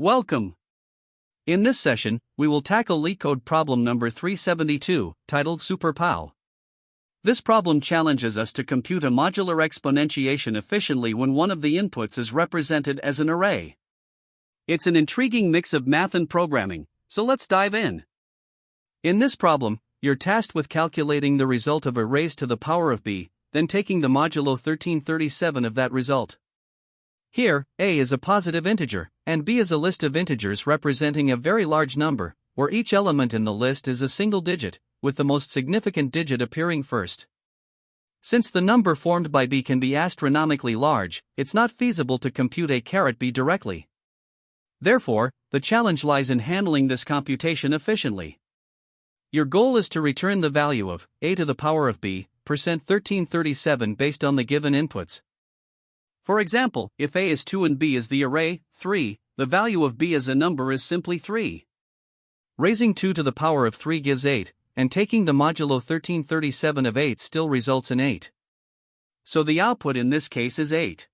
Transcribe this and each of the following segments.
Welcome! In this session, we will tackle LeetCode problem number 372, titled SuperPow. This problem challenges us to compute a modular exponentiation efficiently when one of the inputs is represented as an array. It's an intriguing mix of math and programming, so let's dive in. In this problem, you're tasked with calculating the result of a raised to the power of b, then taking the modulo 1337 of that result. Here, a is a positive integer, and b is a list of integers representing a very large number, where each element in the list is a single digit, with the most significant digit appearing first. Since the number formed by b can be astronomically large, it's not feasible to compute a b directly. Therefore, the challenge lies in handling this computation efficiently. Your goal is to return the value of a to the power of b, %1337 based on the given inputs. For example, if a is 2 and b is the array 3, the value of b as a number is simply 3. Raising 2 to the power of 3 gives 8, and taking the modulo 1337 of 8 still results in 8. So the output in this case is 8.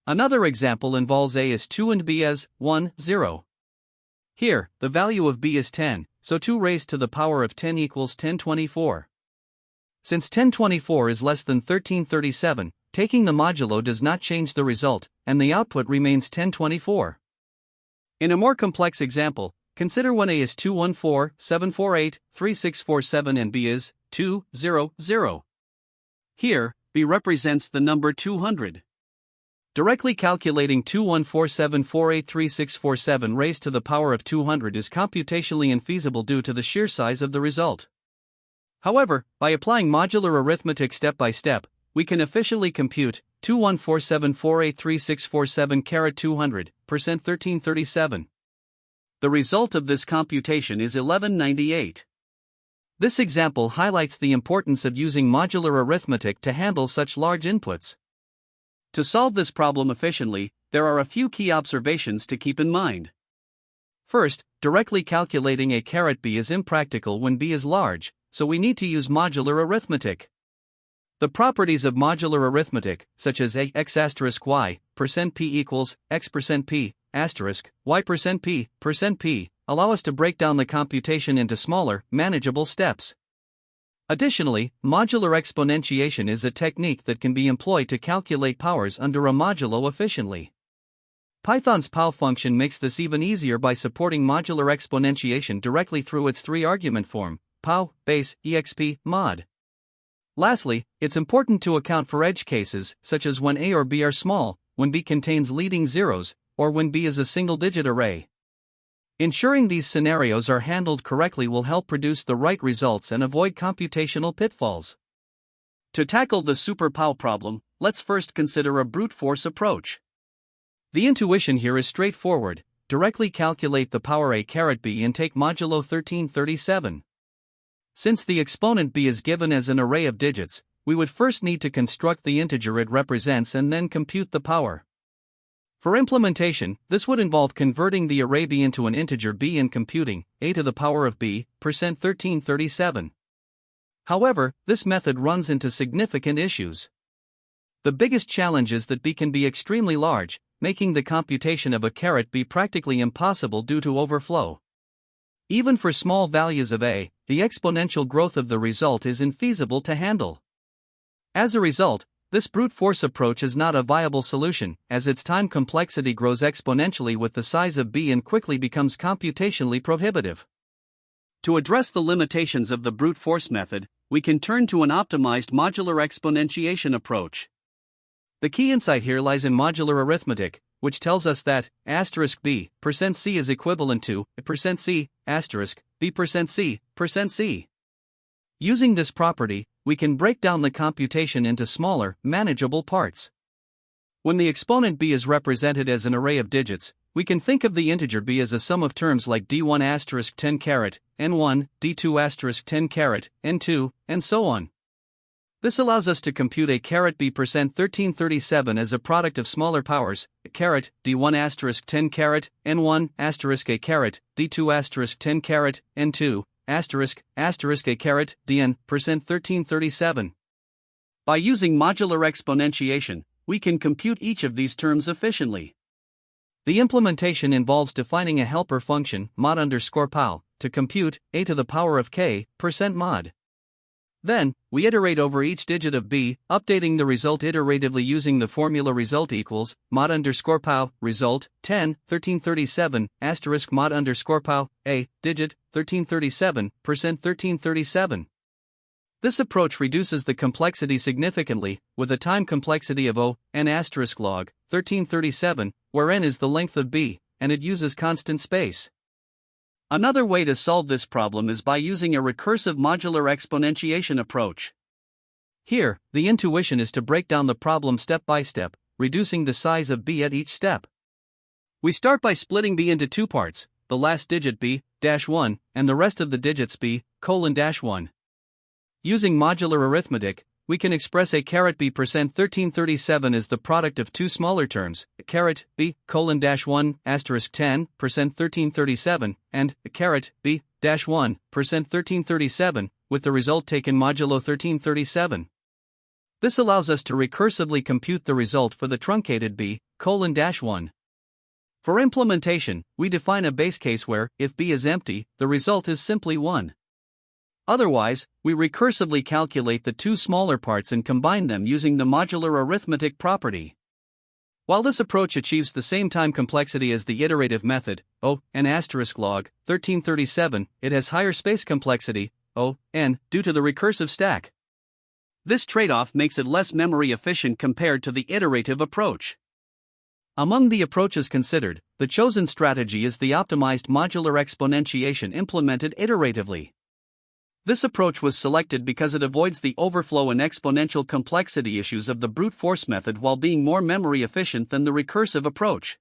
Another example involves a is 2 and b as 1, 0. Here, the value of b is 10, so 2 raised to the power of 10 equals 1024. Since 1024 is less than 1337, taking the modulo does not change the result, and the output remains 1024. In a more complex example, consider when a is 214, 748, 3647 and b is 200. Here, b represents the number 200. Directly calculating 214,748,3647 raised to the power of 200 is computationally infeasible due to the sheer size of the result. However, by applying modular arithmetic step by step, we can efficiently compute 214,748,3647 200, %1337. The result of this computation is 1198. This example highlights the importance of using modular arithmetic to handle such large inputs. To solve this problem efficiently, there are a few key observations to keep in mind. First, directly calculating a b is impractical when b is large, so we need to use modular arithmetic. The properties of modular arithmetic, such as x*y, %p equals x%p, y%p, allow us to break down the computation into smaller, manageable steps. Additionally, modular exponentiation is a technique that can be employed to calculate powers under a modulo efficiently. Python's pow function makes this even easier by supporting modular exponentiation directly through its three-argument form, pow, base, exp, mod. Lastly, it's important to account for edge cases, such as when a or b are small, when b contains leading zeros, or when b is a single-digit array. Ensuring these scenarios are handled correctly will help produce the right results and avoid computational pitfalls. To tackle the SuperPow problem, let's first consider a brute force approach. The intuition here is straightforward: directly calculate the power a b and take modulo 1337. Since the exponent b is given as an array of digits, we would first need to construct the integer it represents and then compute the power. For implementation, this would involve converting the array b into an integer b and computing a to the power of b, %1337. However, this method runs into significant issues. The biggest challenge is that b can be extremely large, making the computation of a b practically impossible due to overflow. Even for small values of a, the exponential growth of the result is infeasible to handle. As a result, this brute force approach is not a viable solution, as its time complexity grows exponentially with the size of b and quickly becomes computationally prohibitive. To address the limitations of the brute force method, we can turn to an optimized modular exponentiation approach. The key insight here lies in modular arithmetic, which tells us that b %c is equivalent to %c b%c%c. Using this property, we can break down the computation into smaller, manageable parts. When the exponent b is represented as an array of digits, we can think of the integer b as a sum of terms like d1 *10 n1, d2 10 n2, and so on. This allows us to compute a b %1337 as a product of smaller powers, d1 *10 n1 *a d2 10 n2 ** dn %1337. By using modular exponentiation, we can compute each of these terms efficiently. The implementation involves defining a helper function, mod_pal, to compute a to the power of k %mod. Then, we iterate over each digit of b, updating the result iteratively using the formula result equals mod_pal result 10 1337 asterisk mod_pal a digit 1337 1337. This approach reduces the complexity significantly, with a time complexity of n asterisk log 1337, where n is the length of b, and it uses constant space. Another way to solve this problem is by using a recursive modular exponentiation approach. Here, the intuition is to break down the problem step by step, reducing the size of b at each step. We start by splitting b into two parts, the last digit b-1, and the rest of the digits b:1. Using modular arithmetic, we can express a b %1337 as the product of two smaller terms, b:1 asterisk 10 %1337 and b-1 %1337, with the result taken modulo 1337. This allows us to recursively compute the result for the truncated b:1. For implementation, we define a base case where, if b is empty, the result is simply 1. Otherwise, we recursively calculate the two smaller parts and combine them using the modular arithmetic property. While this approach achieves the same time complexity as the iterative method, n asterisk log 1337, it has higher space complexity, n, due to the recursive stack. This trade-off makes it less memory efficient compared to the iterative approach. Among the approaches considered, the chosen strategy is the optimized modular exponentiation implemented iteratively. This approach was selected because it avoids the overflow and exponential complexity issues of the brute force method while being more memory efficient than the recursive approach.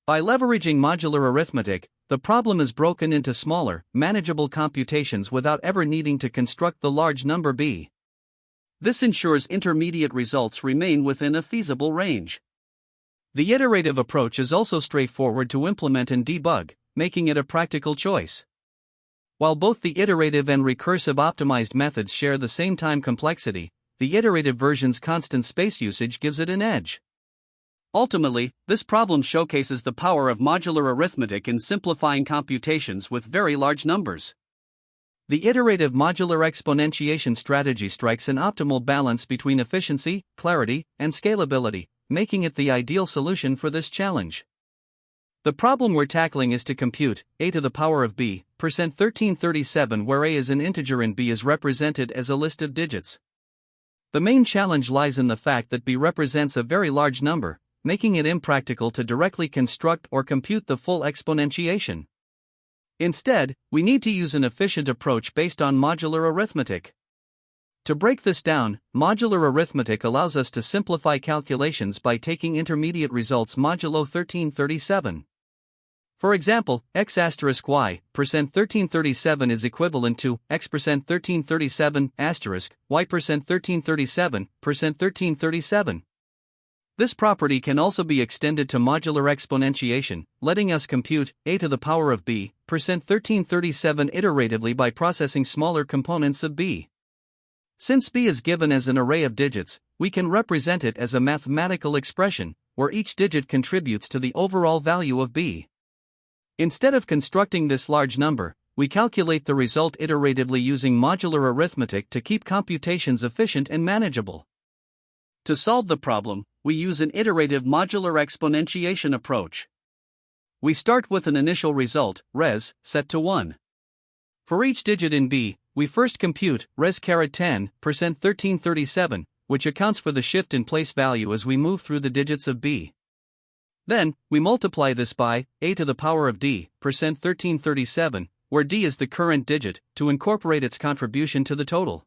By leveraging modular arithmetic, the problem is broken into smaller, manageable computations without ever needing to construct the large number b. This ensures intermediate results remain within a feasible range. The iterative approach is also straightforward to implement and debug, making it a practical choice. While both the iterative and recursive optimized methods share the same time complexity, the iterative version's constant space usage gives it an edge. Ultimately, this problem showcases the power of modular arithmetic in simplifying computations with very large numbers. The iterative modular exponentiation strategy strikes an optimal balance between efficiency, clarity, and scalability, making it the ideal solution for this challenge. The problem we're tackling is to compute a to the power of b %1337 where a is an integer and b is represented as a list of digits. The main challenge lies in the fact that b represents a very large number, making it impractical to directly construct or compute the full exponentiation. Instead, we need to use an efficient approach based on modular arithmetic. To break this down, modular arithmetic allows us to simplify calculations by taking intermediate results modulo 1337. For example, x asterisk y %1337 is equivalent to x %1337 asterisk y %1337 %1337. This property can also be extended to modular exponentiation, letting us compute a to the power of b %1337 iteratively by processing smaller components of b. Since b is given as an array of digits, we can represent it as a mathematical expression, where each digit contributes to the overall value of b. Instead of constructing this large number, we calculate the result iteratively using modular arithmetic to keep computations efficient and manageable. To solve the problem, we use an iterative modular exponentiation approach. We start with an initial result, res, set to 1. For each digit in b, we first compute res_10 %1337, which accounts for the shift in place value as we move through the digits of b. Then, we multiply this by a to the power of d %1337, where d is the current digit, to incorporate its contribution to the total.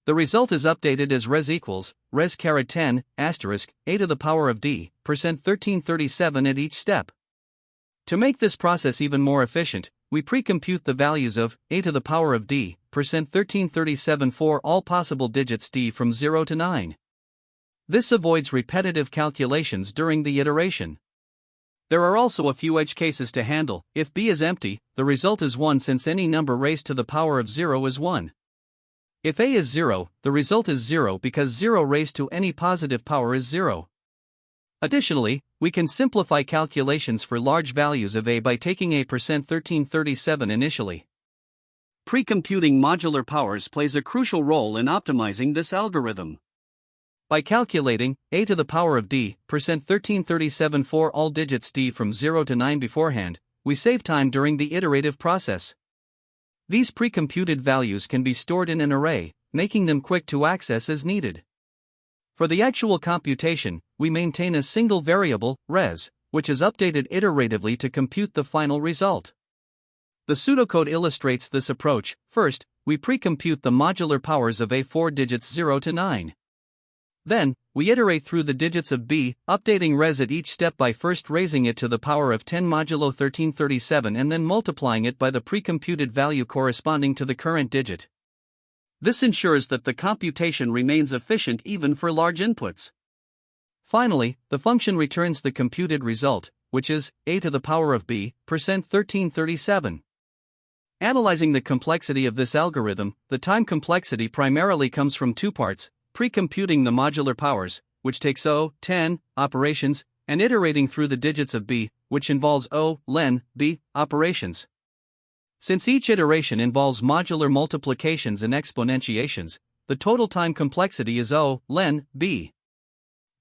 The result is updated as res equals res_10 asterisk a to the power of d %1337 at each step. To make this process even more efficient, we pre-compute the values of a to the power of d %1337 for all possible digits d from 0 to 9. This avoids repetitive calculations during the iteration. There are also a few edge cases to handle. If b is empty, the result is 1 since any number raised to the power of 0 is 1. If a is 0, the result is 0 because 0 raised to any positive power is 0. Additionally, we can simplify calculations for large values of a by taking a %1337 initially. Pre-computing modular powers plays a crucial role in optimizing this algorithm. By calculating a to the power of d %1337 for all digits d from 0 to 9 beforehand, we save time during the iterative process. These pre-computed values can be stored in an array, making them quick to access as needed. For the actual computation, we maintain a single variable, res, which is updated iteratively to compute the final result. The pseudocode illustrates this approach. First, we pre-compute the modular powers of a for digits 0 to 9. Then, we iterate through the digits of b, updating res at each step by first raising it to the power of 10 modulo 1337 and then multiplying it by the pre-computed value corresponding to the current digit. This ensures that the computation remains efficient even for large inputs. Finally, the function returns the computed result, which is a to the power of b %1337. Analyzing the complexity of this algorithm, the time complexity primarily comes from two parts: pre-computing the modular powers, which takes O(10) operations, and iterating through the digits of b, which involves O(len) b operations. Since each iteration involves modular multiplications and exponentiations, the total time complexity is O(len) b.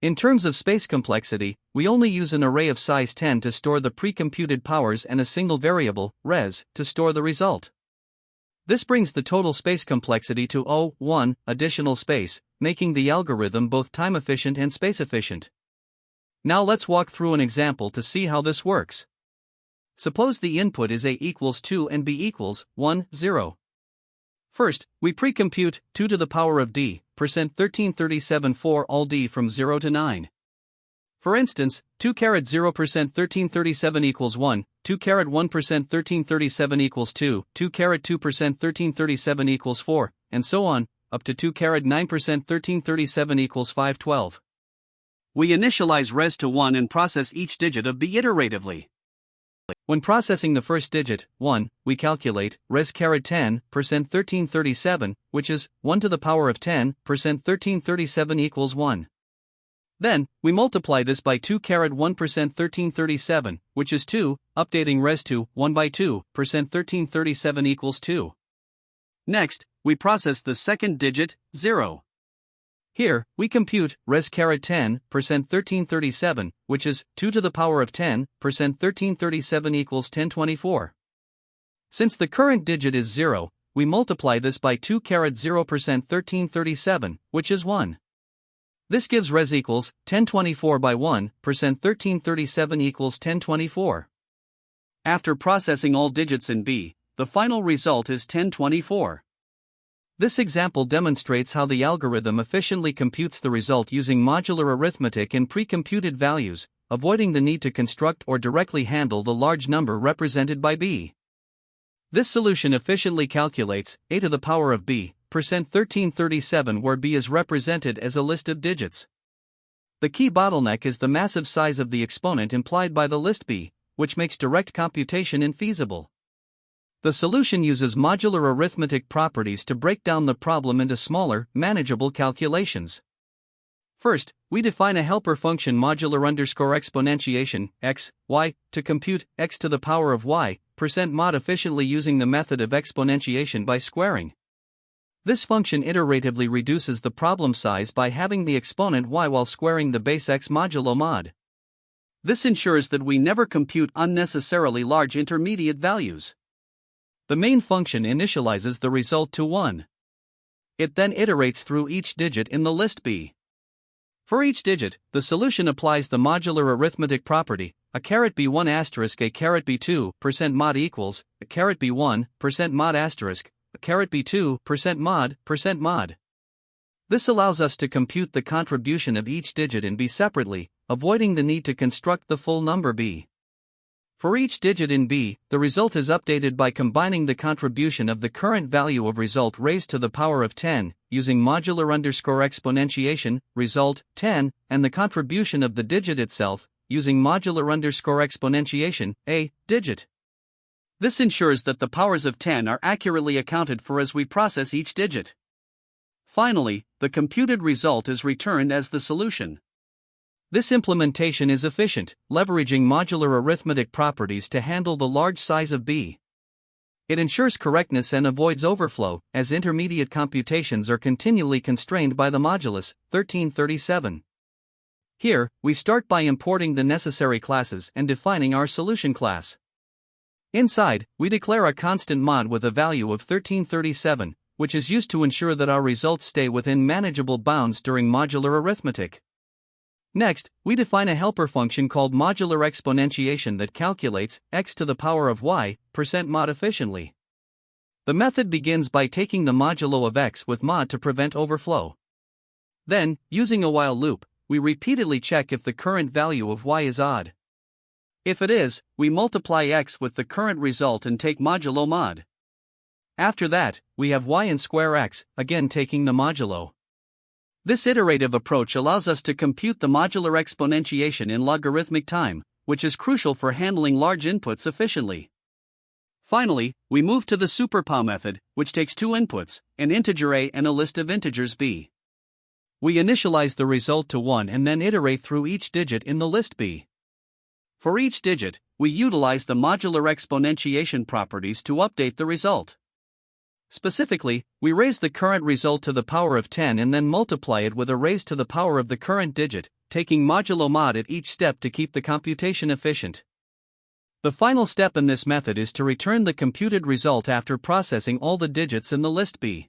In terms of space complexity, we only use an array of size 10 to store the pre-computed powers and a single variable, res, to store the result. This brings the total space complexity to O(1) additional space, making the algorithm both time efficient and space efficient. Now let's walk through an example to see how this works. Suppose the input is a equals 2 and b equals 1, 0. First, we pre-compute 2 to the power of d %1337 for all d from 0 to 9. For instance, 2 caret 0 %1337 equals 1, 2 caret 1 %1337 equals 2, 2 caret 2 %1337 equals 4, and so on, up to 2 caret 9 %1337 equals 512. We initialize res to 1 and process each digit of b iteratively. When processing the first digit, 1, we calculate res caret 10 %1337, which is 1 to the power of 10 %1337 equals 1. Then, we multiply this by 2 caret 1 %1337, which is 2, updating res to 1 by 2 %1337 equals 2. Next, we process the second digit, 0. Here, we compute res caret 10 %1337, which is 2 to the power of 10 %1337 equals 1024. Since the current digit is 0, we multiply this by 2 caret 0 %1337, which is 1. This gives res equals 1024 by 1 %1337 equals 1024. After processing all digits in b, the final result is 1024. This example demonstrates how the algorithm efficiently computes the result using modular arithmetic and pre-computed values, avoiding the need to construct or directly handle the large number represented by b. This solution efficiently calculates a to the power of b %1337 where b is represented as a list of digits. The key bottleneck is the massive size of the exponent implied by the list b, which makes direct computation infeasible. The solution uses modular arithmetic properties to break down the problem into smaller, manageable calculations. First, we define a helper function modular exponentiation, x, y, to compute x to the power of y, %mod efficiently using the method of exponentiation by squaring. This function iteratively reduces the problem size by having the exponent y while squaring the base x modulo mod. This ensures that we never compute unnecessarily large intermediate values. The main function initializes the result to 1. It then iterates through each digit in the list b. For each digit, the solution applies the modular arithmetic property, a caret b1 asterisk a caret b2 %mod equals, a caret b1 %mod asterisk, a caret b2 %mod. This allows us to compute the contribution of each digit in b separately, avoiding the need to construct the full number b. For each digit in b, the result is updated by combining the contribution of the current value of result raised to the power of 10, using modular exponentiation, result, 10, and the contribution of the digit itself, using modular exponentiation, a, digit. This ensures that the powers of 10 are accurately accounted for as we process each digit. Finally, the computed result is returned as the solution. This implementation is efficient, leveraging modular arithmetic properties to handle the large size of b. It ensures correctness and avoids overflow, as intermediate computations are continually constrained by the modulus 1337. Here, we start by importing the necessary classes and defining our solution class. Inside, we declare a constant mod with a value of 1337, which is used to ensure that our results stay within manageable bounds during modular arithmetic. Next, we define a helper function called modular exponentiation that calculates x to the power of y %mod efficiently. The method begins by taking the modulo of x with mod to prevent overflow. Then, using a while loop, we repeatedly check if the current value of y is odd. If it is, we multiply x with the current result and take modulo mod. After that, we have y and square x, again taking the modulo. This iterative approach allows us to compute the modular exponentiation in logarithmic time, which is crucial for handling large inputs efficiently. Finally, we move to the superpow method, which takes two inputs, an integer a and a list of integers b. We initialize the result to 1 and then iterate through each digit in the list b. For each digit, we utilize the modular exponentiation properties to update the result. Specifically, we raise the current result to the power of 10 and then multiply it with a raise to the power of the current digit, taking modulo mod at each step to keep the computation efficient. The final step in this method is to return the computed result after processing all the digits in the list b.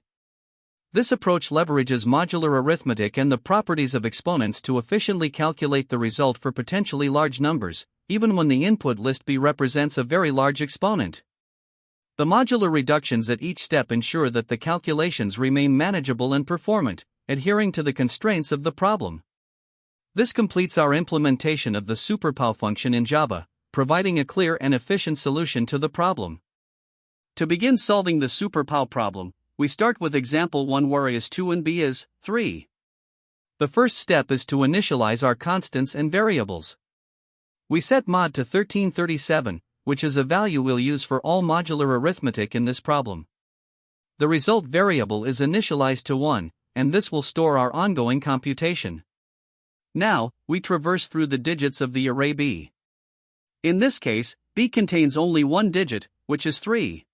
This approach leverages modular arithmetic and the properties of exponents to efficiently calculate the result for potentially large numbers, even when the input list b represents a very large exponent. The modular reductions at each step ensure that the calculations remain manageable and performant, adhering to the constraints of the problem. This completes our implementation of the superpow function in Java, providing a clear and efficient solution to the problem. To begin solving the superpow problem, we start with example 1 where a is 2 and b is 3. The first step is to initialize our constants and variables. We set mod to 1337, which is a value we'll use for all modular arithmetic in this problem. The result variable is initialized to 1, and this will store our ongoing computation. Now, we traverse through the digits of the array b. In this case, b contains only one digit, which is 3.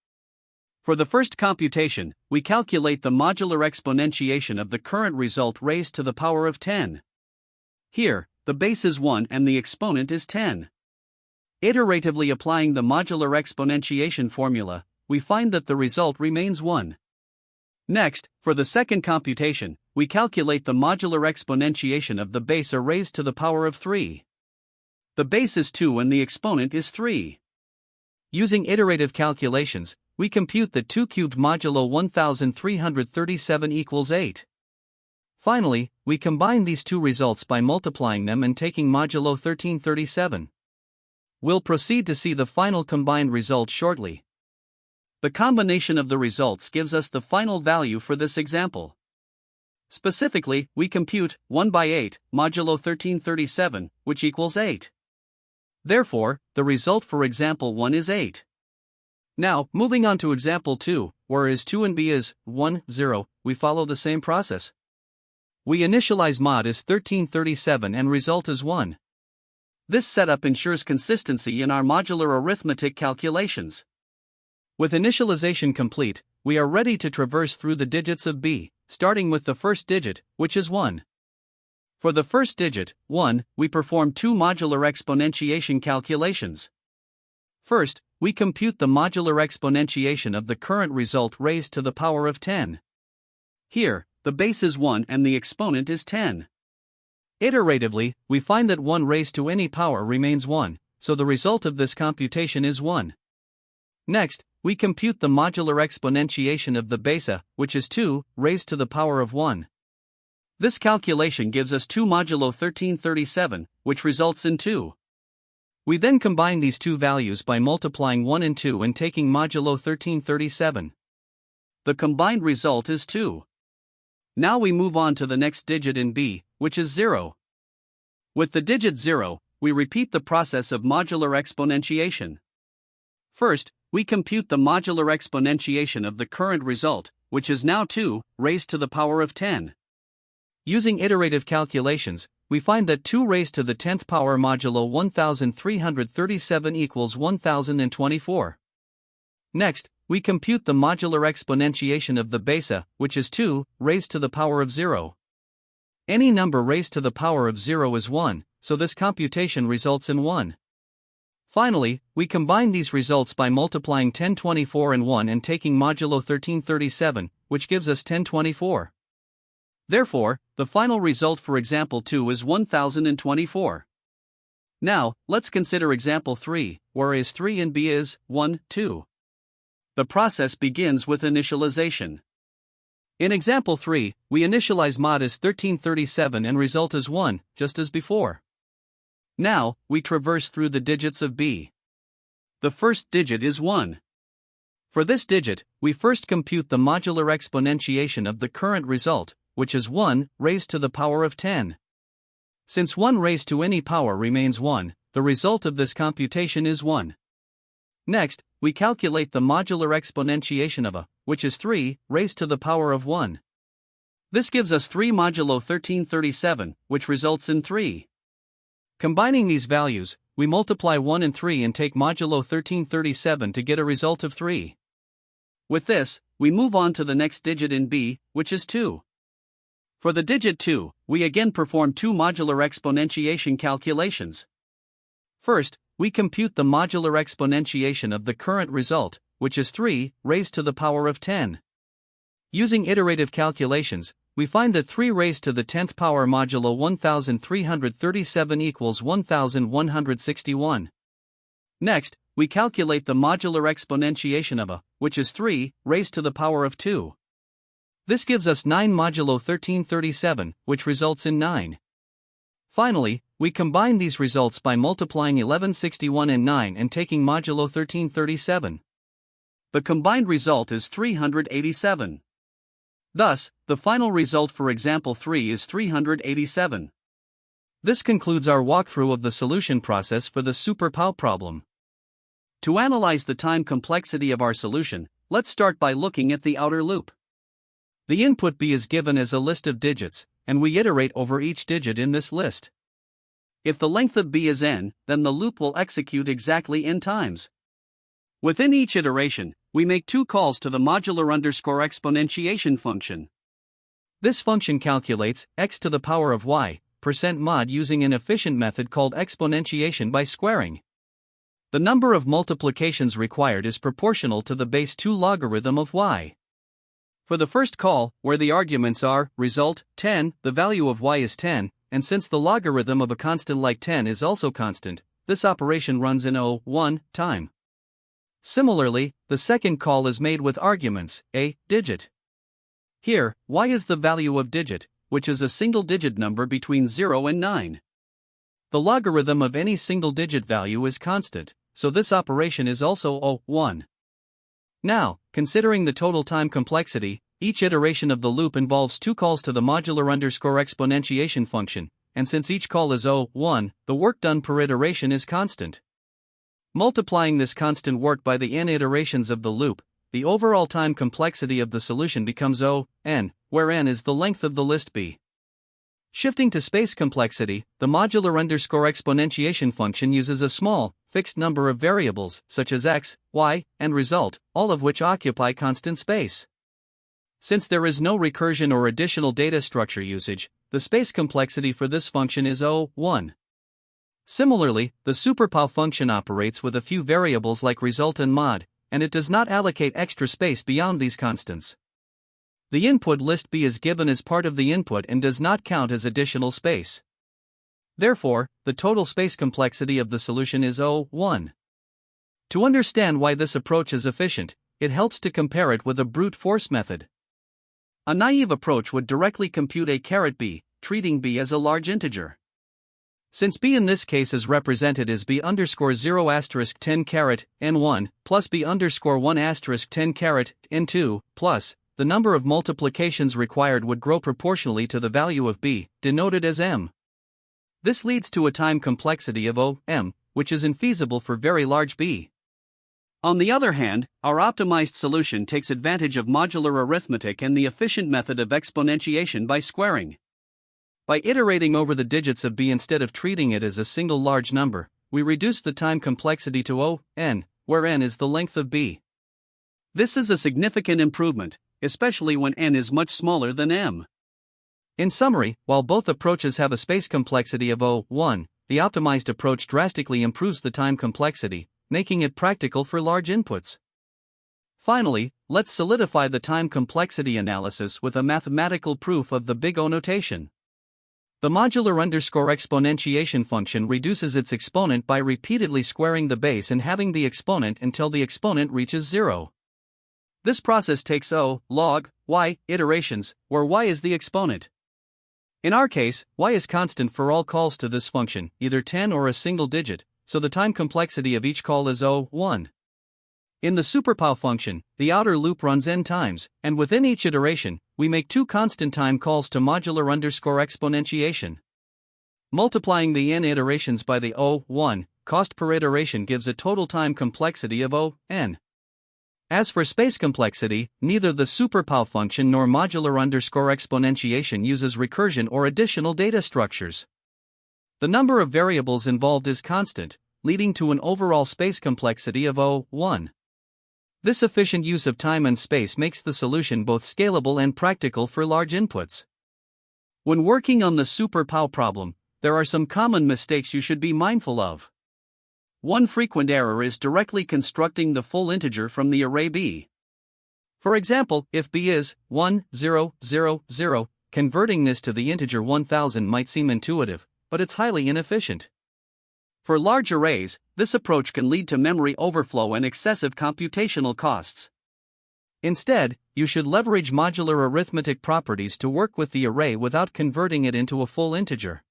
For the first computation, we calculate the modular exponentiation of the current result raised to the power of 10. Here, the base is 1 and the exponent is 10. Iteratively applying the modular exponentiation formula, we find that the result remains 1. Next, for the second computation, we calculate the modular exponentiation of the base a raised to the power of 3. The base is 2 and the exponent is 3. Using iterative calculations, we compute that 2 cubed modulo 1337 equals 8. Finally, we combine these two results by multiplying them and taking modulo 1337. We'll proceed to see the final combined result shortly. The combination of the results gives us the final value for this example. Specifically, we compute 1 by 8, modulo 1337, which equals 8. Therefore, the result for example 1 is 8. Now, moving on to example 2, where is 2 and b is 1, 0, we follow the same process. We initialize mod as 1337 and result is 1. This setup ensures consistency in our modular arithmetic calculations. With initialization complete, we are ready to traverse through the digits of b, starting with the first digit, which is 1. For the first digit, 1, we perform two modular exponentiation calculations. First, we compute the modular exponentiation of the current result raised to the power of 10. Here, the base is 1 and the exponent is 10. Iteratively, we find that 1 raised to any power remains 1, so the result of this computation is 1. Next, we compute the modular exponentiation of the base a, which is 2, raised to the power of 1. This calculation gives us 2 modulo 1337, which results in 2. We then combine these two values by multiplying 1 and 2 and taking modulo 1337. The combined result is 2. Now we move on to the next digit in b, which is 0. With the digit 0, we repeat the process of modular exponentiation. First, we compute the modular exponentiation of the current result, which is now 2, raised to the power of 10. Using iterative calculations, we find that 2 raised to the 10th power modulo 1337 equals 1024. Next, we compute the modular exponentiation of the base a, which is 2 raised to the power of 0. Any number raised to the power of 0 is 1, so this computation results in 1. Finally, we combine these results by multiplying 1024 and 1 and taking modulo 1337, which gives us 1024. Therefore, the final result for example 2 is 1024. Now, let's consider example 3, where a is 3 and b is 1, 2. The process begins with initialization. In example 3, we initialize mod as 1337 and result as 1, just as before. Now, we traverse through the digits of b. The first digit is 1. For this digit, we first compute the modular exponentiation of the current result, which is 1 raised to the power of 10. Since 1 raised to any power remains 1, the result of this computation is 1. Next, we calculate the modular exponentiation of a, which is 3 raised to the power of 1. This gives us 3 modulo 1337, which results in 3. Combining these values, we multiply 1 and 3 and take modulo 1337 to get a result of 3. With this, we move on to the next digit in b, which is 2. For the digit 2, we again perform 2 modular exponentiation calculations. First, we compute the modular exponentiation of the current result, which is 3 raised to the power of 10. Using iterative calculations, we find that 3 raised to the 10th power modulo 1337 equals 1161. Next, we calculate the modular exponentiation of a, which is 3 raised to the power of 2. This gives us 9 modulo 1337, which results in 9. Finally, we combine these results by multiplying 1161 and 9 and taking modulo 1337. The combined result is 387. Thus, the final result for example 3 is 387. This concludes our walkthrough of the solution process for the SuperPOW problem. To analyze the time complexity of our solution, let's start by looking at the outer loop. The input b is given as a list of digits, and we iterate over each digit in this list. If the length of b is n, then the loop will execute exactly n times. Within each iteration, we make 2 calls to the modular_exponentiation function. This function calculates x to the power of y, %mod using an efficient method called exponentiation by squaring. The number of multiplications required is proportional to the base 2 logarithm of y. For the first call, where the arguments are, result, 10, the value of y is 10, and since the logarithm of a constant like 10 is also constant, this operation runs in 1 time. Similarly, the second call is made with arguments, a digit. Here, y is the value of digit, which is a single-digit number between 0 and 9. The logarithm of any single-digit value is constant, so this operation is also 1. Now, considering the total time complexity, each iteration of the loop involves 2 calls to the modular_exponentiation function, and since each call is 1, the work done per iteration is constant. Multiplying this constant work by the n iterations of the loop, the overall time complexity of the solution becomes n, where n is the length of the list b. Shifting to space complexity, the modular_exponentiation function uses a small, fixed number of variables, such as x, y, and result, all of which occupy constant space. Since there is no recursion or additional data structure usage, the space complexity for this function is 1. Similarly, the SuperPOW function operates with a few variables like result and mod, and it does not allocate extra space beyond these constants. The input list b is given as part of the input and does not count as additional space. Therefore, the total space complexity of the solution is 1. To understand why this approach is efficient, it helps to compare it with a brute force method. A naive approach would directly compute a b, treating b as a large integer. Since b in this case is represented as b underscore 0 asterisk 10 caret n1 plus b underscore 1 asterisk 10 caret n2 plus, the number of multiplications required would grow proportionally to the value of b, denoted as m. This leads to a time complexity of m, which is infeasible for very large b. On the other hand, our optimized solution takes advantage of modular arithmetic and the efficient method of exponentiation by squaring. By iterating over the digits of b instead of treating it as a single large number, we reduce the time complexity to O, n, where n is the length of b. This is a significant improvement, especially when n is much smaller than m. In summary, while both approaches have a space complexity of O(1), the optimized approach drastically improves the time complexity, making it practical for large inputs. Finally, let's solidify the time complexity analysis with a mathematical proof of the big O notation. The modular exponentiation function reduces its exponent by repeatedly squaring the base and having the exponent until the exponent reaches 0. This process takes O, log, y, iterations, where y is the exponent. In our case, y is constant for all calls to this function, either 10 or a single digit, so the time complexity of each call is O(1). In the superpow function, the outer loop runs n times, and within each iteration, we make two constant time calls to modular exponentiation. Multiplying the n iterations by the O(1) cost per iteration gives a total time complexity of O(n). As for space complexity, neither the superpow function nor modular exponentiation uses recursion or additional data structures. The number of variables involved is constant, leading to an overall space complexity of O(1). This efficient use of time and space makes the solution both scalable and practical for large inputs. When working on the superpow problem, there are some common mistakes you should be mindful of. One frequent error is directly constructing the full integer from the array b. For example, if b is 1, 0, 0, 0, converting this to the integer 1000 might seem intuitive, but it's highly inefficient. For large arrays, this approach can lead to memory overflow and excessive computational costs. Instead, you should leverage modular arithmetic properties to work with the array without converting it into a full integer.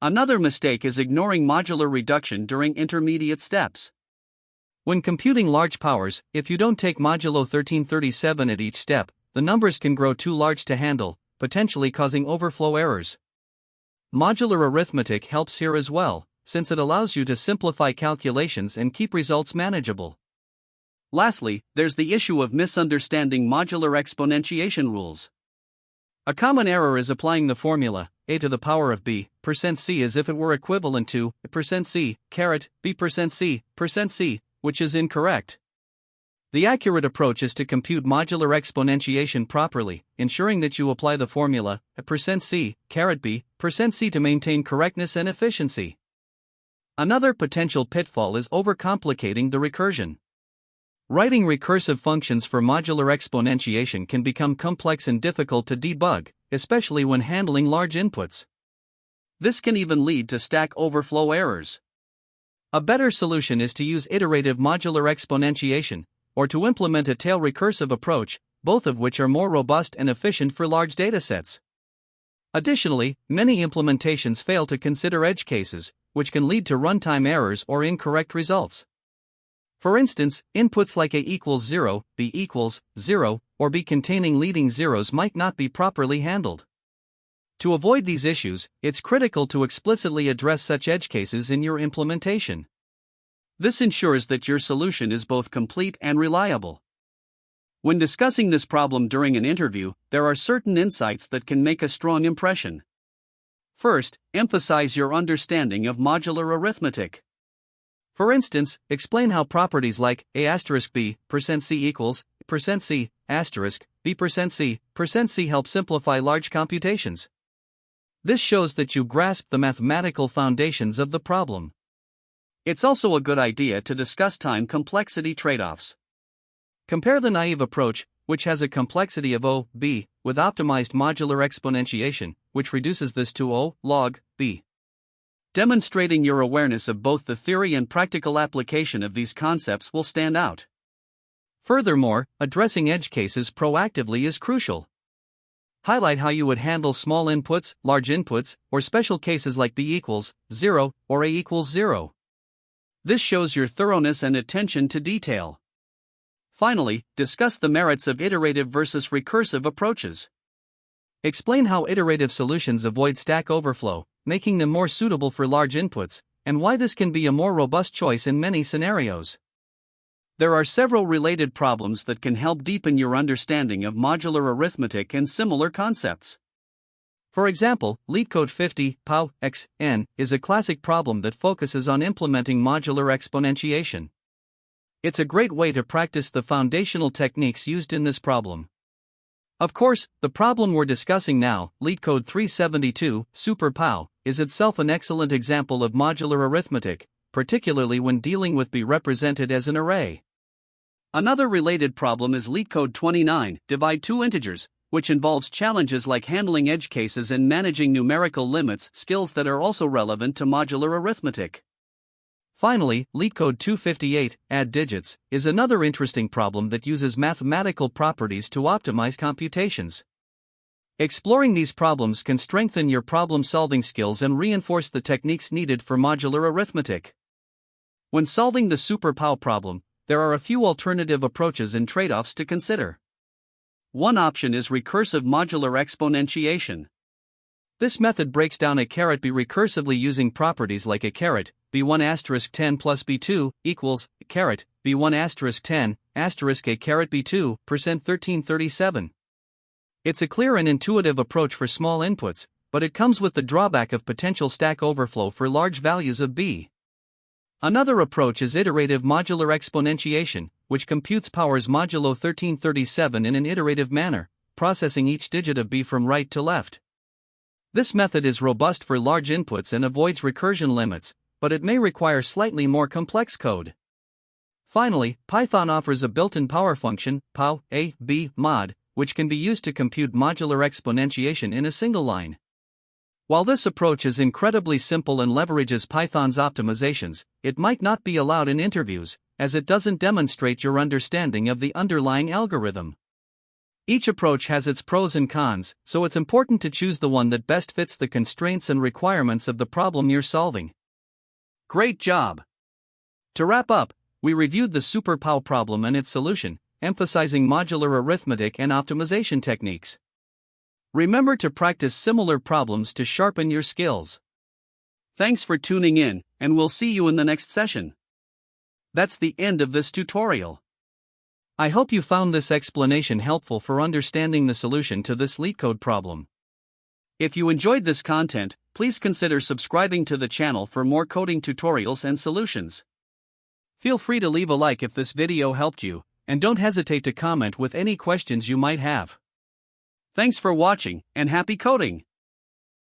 Another mistake is ignoring modular reduction during intermediate steps. When computing large powers, if you don't take modulo 1337 at each step, the numbers can grow too large to handle, potentially causing overflow errors. Modular arithmetic helps here as well, since it allows you to simplify calculations and keep results manageable. Lastly, there's the issue of misunderstanding modular exponentiation rules. A common error is applying the formula a to the power of b %c as if it were equivalent to %c b%c, which is incorrect. The accurate approach is to compute modular exponentiation properly, ensuring that you apply the formula %c b%c to maintain correctness and efficiency. Another potential pitfall is overcomplicating the recursion. Writing recursive functions for modular exponentiation can become complex and difficult to debug, especially when handling large inputs. This can even lead to stack overflow errors. A better solution is to use iterative modular exponentiation, or to implement a tail recursive approach, both of which are more robust and efficient for large datasets. Additionally, many implementations fail to consider edge cases, which can lead to runtime errors or incorrect results. For instance, inputs like a equals 0, b equals 0, or b containing leading zeros might not be properly handled. To avoid these issues, it's critical to explicitly address such edge cases in your implementation. This ensures that your solution is both complete and reliable. When discussing this problem during an interview, there are certain insights that can make a strong impression. First, emphasize your understanding of modular arithmetic. For instance, explain how properties like a*b %c equals %c b %c help simplify large computations. This shows that you grasp the mathematical foundations of the problem. It's also a good idea to discuss time complexity trade-offs. Compare the naive approach, which has a complexity of O, b, with optimized modular exponentiation, which reduces this to O log b. Demonstrating your awareness of both the theory and practical application of these concepts will stand out. Furthermore, addressing edge cases proactively is crucial. Highlight how you would handle small inputs, large inputs, or special cases like b equals 0 or a equals 0. This shows your thoroughness and attention to detail. Finally, discuss the merits of iterative versus recursive approaches. Explain how iterative solutions avoid stack overflow, making them more suitable for large inputs, and why this can be a more robust choice in many scenarios. There are several related problems that can help deepen your understanding of modular arithmetic and similar concepts. For example, LeetCode 50 POW x n is a classic problem that focuses on implementing modular exponentiation. It's a great way to practice the foundational techniques used in this problem. Of course, the problem we're discussing now, LeetCode 372 Super POW, is itself an excellent example of modular arithmetic, particularly when dealing with be represented as an array. Another related problem is LeetCode 29 Divide two integers, which involves challenges like handling edge cases and managing numerical limits, skills that are also relevant to modular arithmetic. Finally, LeetCode 258 Add digits is another interesting problem that uses mathematical properties to optimize computations. Exploring these problems can strengthen your problem-solving skills and reinforce the techniques needed for modular arithmetic. When solving the Super POW problem, there are a few alternative approaches and trade-offs to consider. One option is recursive modular exponentiation. This method breaks down a caret b recursively using properties like a caret b1 asterisk 10 plus b2 equals caret b1 asterisk 10 asterisk a caret b2 %1337. It's a clear and intuitive approach for small inputs, but it comes with the drawback of potential stack overflow for large values of b. Another approach is iterative modular exponentiation, which computes powers modulo 1337 in an iterative manner, processing each digit of b from right to left. This method is robust for large inputs and avoids recursion limits, but it may require slightly more complex code. Finally, Python offers a built-in power function, pow a b mod, which can be used to compute modular exponentiation in a single line. While this approach is incredibly simple and leverages Python's optimizations, it might not be allowed in interviews, as it doesn't demonstrate your understanding of the underlying algorithm. Each approach has its pros and cons, so it's important to choose the one that best fits the constraints and requirements of the problem you're solving. Great job! To wrap up, we reviewed the Super POW problem and its solution, emphasizing modular arithmetic and optimization techniques. Remember to practice similar problems to sharpen your skills. Thanks for tuning in, and we'll see you in the next session. That's the end of this tutorial. I hope you found this explanation helpful for understanding the solution to this LeetCode problem. If you enjoyed this content, please consider subscribing to the channel for more coding tutorials and solutions. Feel free to leave a like if this video helped you, and don't hesitate to comment with any questions you might have. Thanks for watching, and happy coding!